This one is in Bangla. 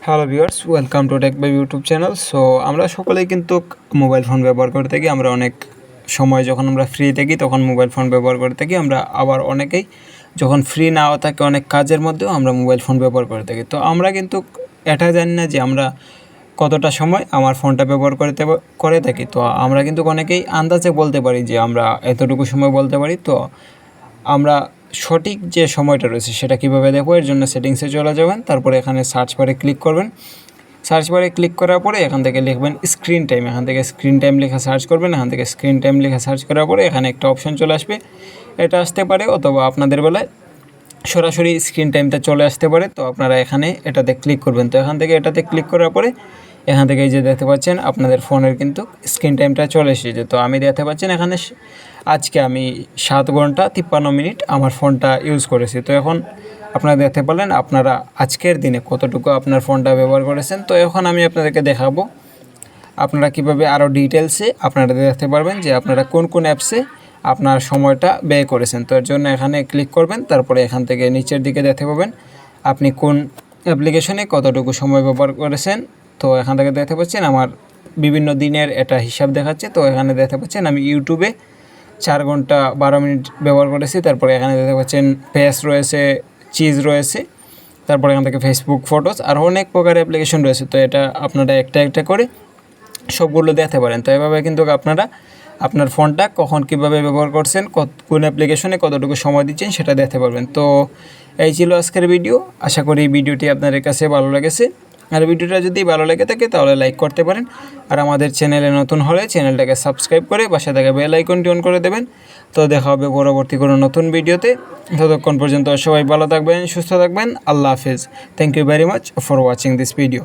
Hello viewers, welcome to tech by YouTube channel. So আমরা সকলেই কিন্তু মোবাইল ফোন ব্যবহার করে থাকি। আমরা অনেক সময় যখন আমরা ফ্রি থাকি তখন মোবাইল ফোন ব্যবহার করে থাকি। আমরা আবার অনেকেই যখন ফ্রি নাও থাকে অনেক কাজের মধ্যেও আমরা মোবাইল ফোন ব্যবহার করে থাকি। তো আমরা কিন্তু এটা জানি না যে আমরা কতটা সময় আমার ফোনটা ব্যবহার করে থাকি। তো আমরা কিন্তু অনেকেই আন্দাজে বলতে পারি যে আমরা এতটুকু সময় বলতে পারি। তো আমরা সঠিক যে সময়টা রয়েছে সেটা কীভাবে দেখবো, এর জন্য সেটিংসে চলে যাবেন। তারপরে এখানে সার্চ বারে ক্লিক করবেন। সার্চ বারে ক্লিক করার পরে এখান থেকে লিখবেন স্ক্রিন টাইম। এখান থেকে স্ক্রিন টাইম লেখা সার্চ করবেন। এখান থেকে স্ক্রিন টাইম লেখা সার্চ করার পরে এখানে একটা অপশন চলে আসবে। এটা আসতে পারে অথবা আপনাদের বেলায় সরাসরি স্ক্রিন টাইমটা চলে আসতে পারে। তো আপনারা এখানে এটাতে ক্লিক করবেন। তো এখান থেকে এটাতে ক্লিক করার পরে এখান থেকে এই যে দেখতে পাচ্ছেন আপনাদের ফোনের কিন্তু স্ক্রিন টাইমটা চলে এসেছে। তো আমি দেখতে পাচ্ছেন এখানে আজকে আমি 7 ঘন্টা 53 মিনিট আমার ফোনটা ইউজ করেছি। তো এখন আপনারা দেখতে পেলেন আপনারা আজকের দিনে কতটুকু আপনার ফোনটা ব্যবহার করেছেন। তো এখন আমি আপনাদেরকে দেখাবো আপনারা কীভাবে আরও ডিটেলসে আপনারা দেখতে পারবেন যে আপনারা কোন কোন অ্যাপসে আপনার সময়টা ব্যয় করেছেন। তো এর জন্য এখানে ক্লিক করবেন। তারপরে এখান থেকে নিচের দিকে দেখতে পাবেন আপনি কোন অ্যাপ্লিকেশনে কতটুকু সময় ব্যবহার করেছেন। তো এখান থেকে দেখতে পাচ্ছেন আমার বিভিন্ন দিনের এটা হিসাব দেখাচ্ছে। তো এখানে দেখতে পাচ্ছেন আমি ইউটিউবে 4 ঘন্টা 12 মিনিট ব্যবহার করেছি। তারপরে এখানে দেখতে পাচ্ছেন পেজ রয়েছে, চিজ রয়েছে, তারপরে এখান থেকে ফেসবুক, ফটোস আর অনেক প্রকার অ্যাপ্লিকেশন রয়েছে। তো এটা আপনারা একটা একটা করে সবগুলো দেখতে পারেন। তো এভাবে কিন্তু আপনারা আপনার ফোনটা কখন কীভাবে ব্যবহার করছেন, কোন অ্যাপ্লিকেশনে কতটুকু সময় দিচ্ছেন সেটা দেখতে পারবেন। তো এই ছিল আজকের ভিডিও। আশা করি ভিডিওটি আপনাদের কাছে ভালো লেগেছে। আর ভিডিওটা যদি ভালো লেগে থাকে তাহলে লাইক করতে পারেন। আর আমাদের চ্যানেলে নতুন হলে চ্যানেলটাকে সাবস্ক্রাইব করে পাশে থাকা বেল আইকনটি অন করে দেবেন। তো দেখা হবে পরবর্তী কোনো নতুন ভিডিওতে। ততক্ষণ পর্যন্ত সবাই ভালো থাকবেন, সুস্থ থাকবেন। আল্লাহ হাফেজ। Thank you very much for watching this video.